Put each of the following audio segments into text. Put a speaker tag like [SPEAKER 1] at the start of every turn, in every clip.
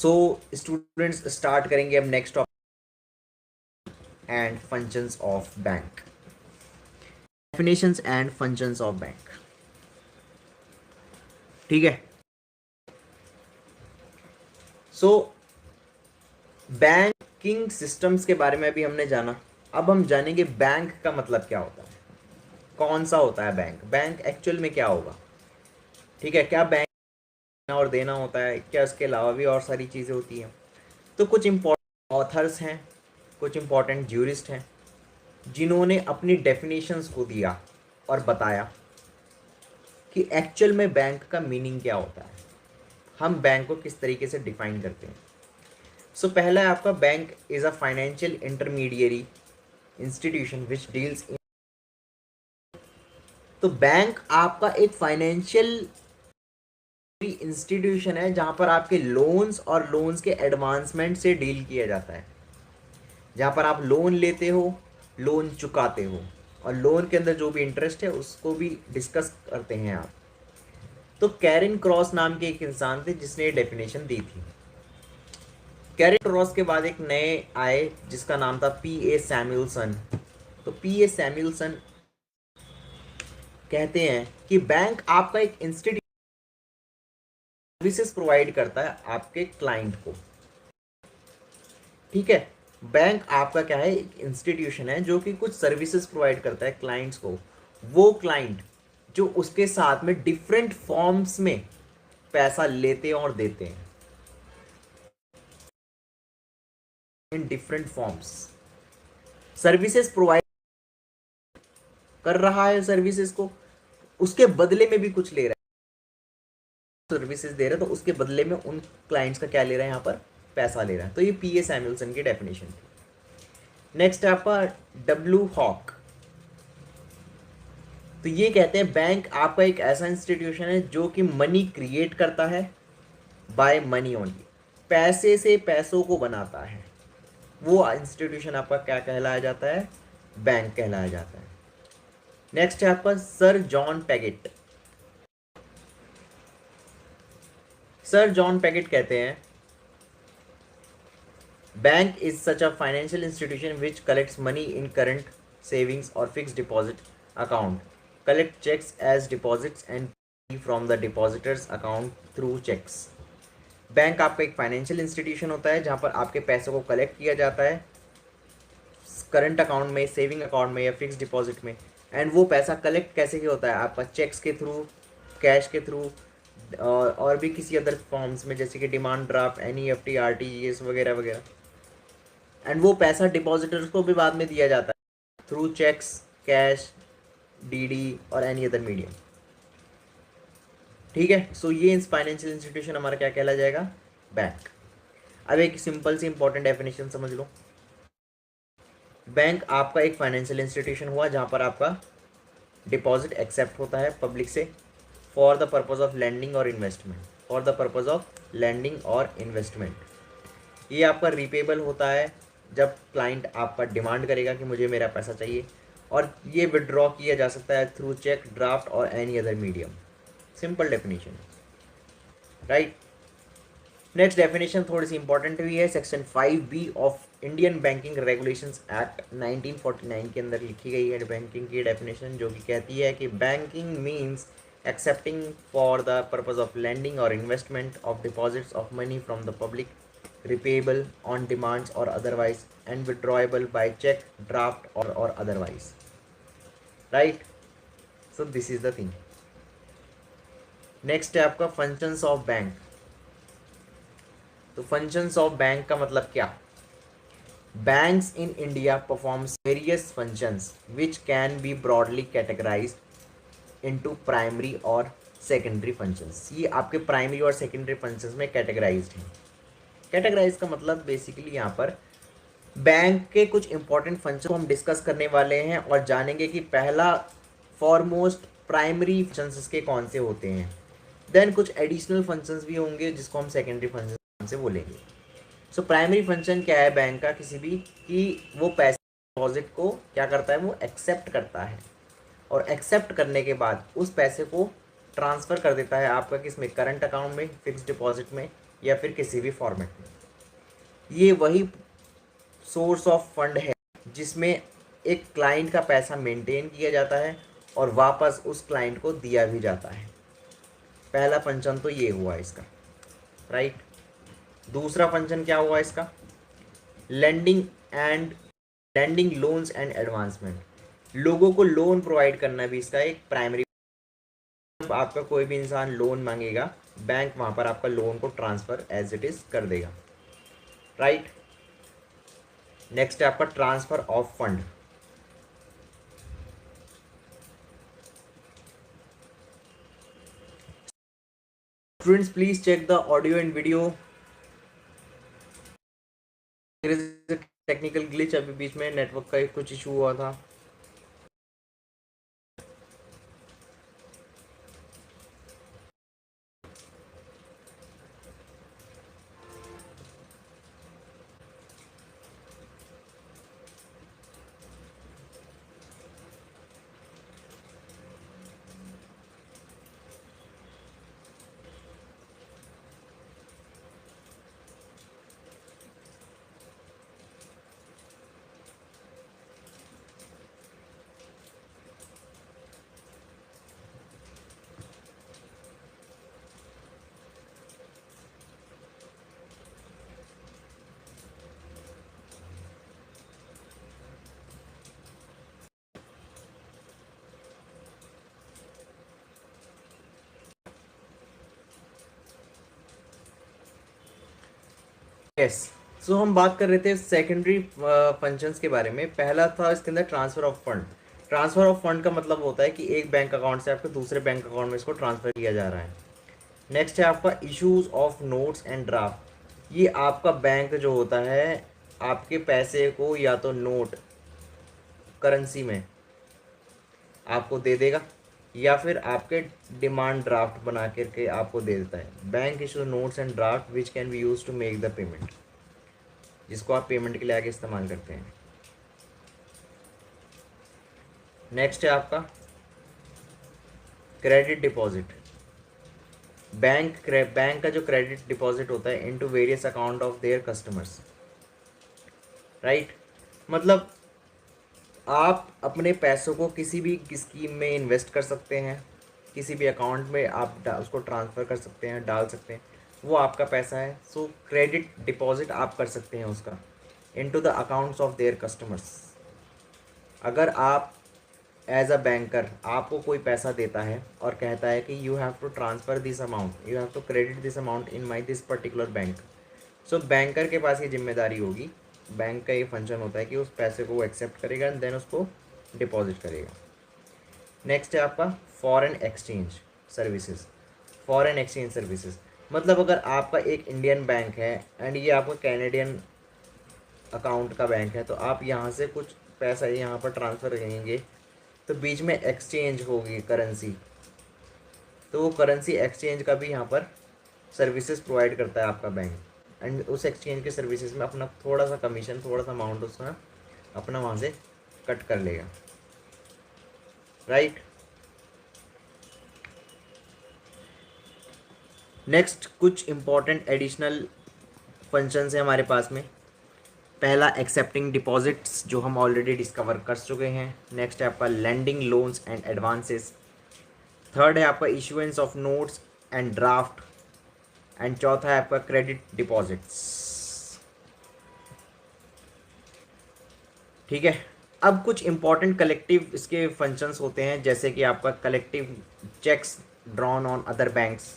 [SPEAKER 1] So students start करेंगे अब next topic and functions of bank, definitions and functions of bank. ठीक है। सो banking systems के बारे में अभी हमने जाना। अब हम जानेंगे बैंक का मतलब क्या होता है, कौन सा होता है बैंक, बैंक एक्चुअल में क्या होगा। ठीक है, क्या बैंक और देना होता है, क्या उसके अलावा भी और सारी चीज़ें होती हैं। तो कुछ इम्पोर्टेंट ऑथर्स हैं, कुछ इम्पोर्टेंट ज्यूरिस्ट हैं जिन्होंने अपनी डेफिनेशंस को दिया और बताया कि एक्चुअल में बैंक का मीनिंग क्या होता है, हम बैंक को किस तरीके से डिफाइन करते हैं। सो पहला है आपका, bank is a financial intermediary institution which deals in. तो बैंक आपका एक फाइनेंशियल इंस्टीट्यूशन है जहां पर आपके लोन्स और लोन्स के एडवांसमेंट से डील किया जाता है, जहां पर आप लोन लेते हो, लोन चुकाते हो, और लोन के अंदर जो भी इंटरेस्ट है उसको भी डिस्कस करते हैं आप। तो कैरिन क्रॉस नाम के एक इंसान थे जिसने ये डेफिनेशन दी थी। कैरिन क्रॉस के बाद एक नए आए जिसका नाम था पी ए सैमुअलसन। तो पी ए सैमुअलसन कहते हैं कि बैंक आपका एक इंस्टीट्यूट सर्विसेज प्रोवाइड करता है आपके क्लाइंट को। ठीक है, बैंक आपका क्या है, एक इंस्टीट्यूशन है जो कि कुछ सर्विसेज प्रोवाइड करता है क्लाइंट्स को। वो क्लाइंट जो उसके साथ में डिफरेंट फॉर्म्स में पैसा लेते हैं और देते हैं, in different forms services provide कर रहा है, सर्विसेज को उसके बदले में भी कुछ ले रहा है, सर्विसेज दे रहा है तो उसके बदले में उन क्लाइंट्स का क्या ले रहा है, यहाँ पर पैसा ले रहा है। तो ये पी ए सैमुअलसन की डेफिनेशन थी। नेक्स्ट है आपका डब्ल्यू हॉक। तो ये कहते हैं बैंक आपका एक ऐसा इंस्टीट्यूशन है जो कि मनी क्रिएट करता है बाय मनी ओनली, पैसे से पैसों को बनाता है। वो इंस्टीट्यूशन आपका क्या कहलाया जाता है, बैंक कहलाया जाता है। नेक्स्ट है आपका sir John Paget. Sir John Paget कहते हैं bank is such a financial institution which collects money in current savings और fix deposit account, collect checks as deposits and pay from the depositors account through checks। Bank आपका एक financial institution होता है जहां पर आपके पैसों को कलेक्ट किया जाता है करंट अकाउंट में, सेविंग अकाउंट में या फिक्स डिपॉजिट में। एंड वो पैसा कलेक्ट कैसे किया होता है, आपका चेक्स के थ्रू, कैश के थ्रू, और भी किसी अदर फॉर्म्स में जैसे कि डिमांड ड्राफ्ट, NEFT, RTGS वगैरह वगैरह। एंड वो पैसा डिपॉजिटर्स को भी बाद में दिया जाता है थ्रू चेक्स, कैश, DD और एनी अदर मीडियम। ठीक है, सो ये फाइनेंशियल इंस्टीट्यूशन हमारा क्या कहला जाएगा, बैंक। अब एक सिंपल सी इंपॉर्टेंट डेफिनेशन समझ लो। बैंक आपका एक फाइनेंशियल इंस्टीट्यूशन हुआ जहां पर आपका डिपॉजिट एक्सेप्ट होता है पब्लिक से for the purpose of lending और investment, for the purpose of lending और इन्वेस्टमेंट। ये आपका रिपेबल होता है जब क्लाइंट आपका डिमांड करेगा कि मुझे मेरा पैसा चाहिए, और ये विड्रॉ किया जा सकता है थ्रू चेक, ड्राफ्ट और any other medium. Simple definition, right. Next definition थोड़ी सी इंपॉर्टेंट भी है, section 5B of Indian banking regulations act 1949 के अंदर लिखी गई है बैंकिंग की डेफिनेशन, जो कि कहती है कि banking means accepting for the purpose of lending और investment of deposits of money from the public, repayable on demands or otherwise, and withdrawable by check, draft or otherwise, right? So this is the thing. Next है आपका functions of bank. तो functions of bank का मतलब क्या, banks in India performs various functions which can B broadly categorised into primary और secondary functions. ये आपके primary और सेकेंडरी फंक्शंस में कैटेगराइज्ड हैं। कैटेगराइज का मतलब बेसिकली यहाँ पर बैंक के कुछ इंपॉर्टेंट फंक्शन को हम डिस्कस करने वाले हैं और जानेंगे कि पहला फॉरमोस्ट प्राइमरी फंक्शंस इसके कौन से होते हैं, देन कुछ एडिशनल फंक्शंस भी होंगे जिसको हम सेकेंडरी फंक्शन से बोलेंगे। सो प्राइमरी फंक्शन क्या है बैंक का, किसी भी कि वो पैसे डिपॉजिट को क्या करता है, वो एक्सेप्ट करता है, और एक्सेप्ट करने के बाद उस पैसे को ट्रांसफ़र कर देता है आपका किस में, करंट अकाउंट में, फिक्स डिपॉजिट में या फिर किसी भी फॉर्मेट में। ये वही सोर्स ऑफ फंड है जिसमें एक क्लाइंट का पैसा मेंटेन किया जाता है और वापस उस क्लाइंट को दिया भी जाता है। पहला फंक्शन तो ये हुआ इसका, राइट। दूसरा फंक्शन क्या हुआ इसका, lending and lending loans and advancement. लोगों को लोन प्रोवाइड करना भी इसका एक प्राइमरी। आपका कोई भी इंसान लोन मांगेगा, बैंक वहां पर आपका लोन को ट्रांसफर एज इट इज कर देगा, राइट। नेक्स्ट है आपका transfer of fund. Students please check the audio and video. Technical glitch, अभी बीच में नेटवर्क का कुछ इशू हुआ था। यस, सो हम बात कर रहे थे सेकेंडरी फंक्शंस के बारे में। पहला था इसके अंदर transfer of fund. Transfer of fund का मतलब होता है कि एक बैंक अकाउंट से आपके दूसरे बैंक अकाउंट में इसको ट्रांसफर किया जा रहा है। नेक्स्ट है आपका issues of notes and draft. ये आपका बैंक जो होता है आपके पैसे को या तो नोट करेंसी में आपको दे देगा या फिर आपके डिमांड ड्राफ्ट बना करके आपको दे देता है। Bank issue notes and draft which can be use to make the payment, जिसको आप पेमेंट के लिए आगे इस्तेमाल करते हैं। नेक्स्ट है आपका क्रेडिट डिपॉजिट। बैंक का जो क्रेडिट डिपॉजिट होता है into various account of their customers, right. मतलब आप अपने पैसों को किसी भी स्कीम में इन्वेस्ट कर सकते हैं, किसी भी अकाउंट में आप उसको ट्रांसफ़र कर सकते हैं, डाल सकते हैं, वो आपका पैसा है। सो क्रेडिट डिपॉजिट आप कर सकते हैं उसका into the accounts of their customers. अगर आप एज अ बैंकर आपको कोई पैसा देता है और कहता है कि you have to transfer this amount, you have to credit this amount in my this particular bank, so banker के पास ये जिम्मेदारी होगी। बैंक का ये फंक्शन होता है कि उस पैसे को वो एक्सेप्ट करेगा एंड देन उसको डिपॉजिट करेगा। नेक्स्ट है आपका foreign exchange services. Foreign exchange services मतलब अगर आपका एक इंडियन बैंक है एंड ये आपका कैनेडियन अकाउंट का बैंक है, तो आप यहाँ से कुछ पैसा यहाँ पर ट्रांसफ़र करेंगे तो बीच में एक्सचेंज होगी करेंसी, तो वो करेंसी एक्सचेंज का भी यहाँ पर सर्विसेज प्रोवाइड करता है आपका बैंक। एंड उस एक्सचेंज के सर्विसेज में अपना थोड़ा सा कमीशन, थोड़ा सा अमाउंट उसका अपना वहाँ से कट कर लेगा, राइट। नेक्स्ट कुछ इंपॉर्टेंट एडिशनल फंक्शंस हैं हमारे पास में। पहला एक्सेप्टिंग डिपॉजिट्स जो हम ऑलरेडी डिस्कवर कर चुके हैं। नेक्स्ट है आपका lending loans and advances. Third है आपका issuance of notes and draft. And चौथा है आपका क्रेडिट डिपॉजिट्स, ठीक है। अब कुछ इंपॉर्टेंट कलेक्टिव इसके फंक्शंस होते हैं, जैसे कि आपका collective cheques drawn on other banks.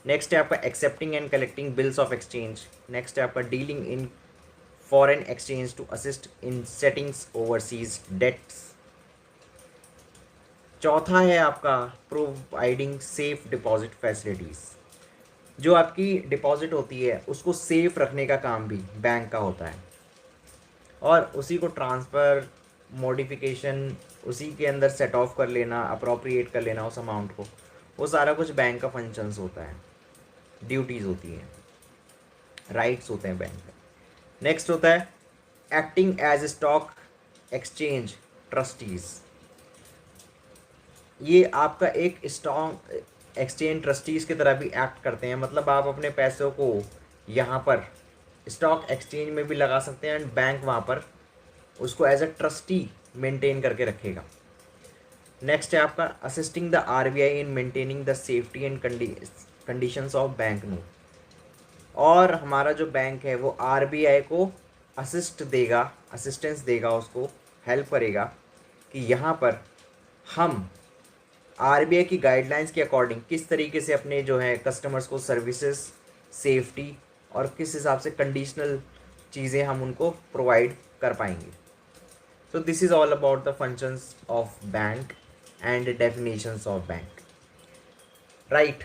[SPEAKER 1] Next है आपका accepting and collecting bills of exchange. Next है आपका dealing in foreign exchange to assist in settings overseas debts. चौथा है आपका प्रोवाइडिंग सेफ डिपॉजिट फैसिलिटीज़। जो आपकी डिपॉजिट होती है उसको सेफ रखने का काम भी बैंक का होता है, और उसी को ट्रांसफ़र, मॉडिफिकेशन, उसी के अंदर सेट ऑफ कर लेना, अप्रोप्रिएट कर लेना उस अमाउंट को, वो सारा कुछ बैंक का फंक्शंस होता है, ड्यूटीज़ होती हैं, राइट्स होते हैं बैंक का। नेक्स्ट होता है acting as stock exchange trustees. ये आपका एक स्टॉक एक्सचेंज ट्रस्टीज़ की तरह भी एक्ट करते हैं। मतलब आप अपने पैसों को यहाँ पर स्टॉक एक्सचेंज में भी लगा सकते हैं, एंड बैंक वहाँ पर उसको एज अ ट्रस्टी मेंटेन करके रखेगा। नेक्स्ट है आपका assisting the RBI in maintaining the safety and conditions of bank note. और हमारा जो बैंक है वो आरबीआई को असिस्टेंस देगा, उसको हेल्प करेगा कि यहाँ पर हम आरबीआई की गाइडलाइंस के अकॉर्डिंग किस तरीके से अपने जो है कस्टमर्स को सर्विसेज, सेफ्टी और किस हिसाब से कंडीशनल चीज़ें हम उनको प्रोवाइड कर पाएंगे। So this is all about the functions of bank and definitions of bank, right?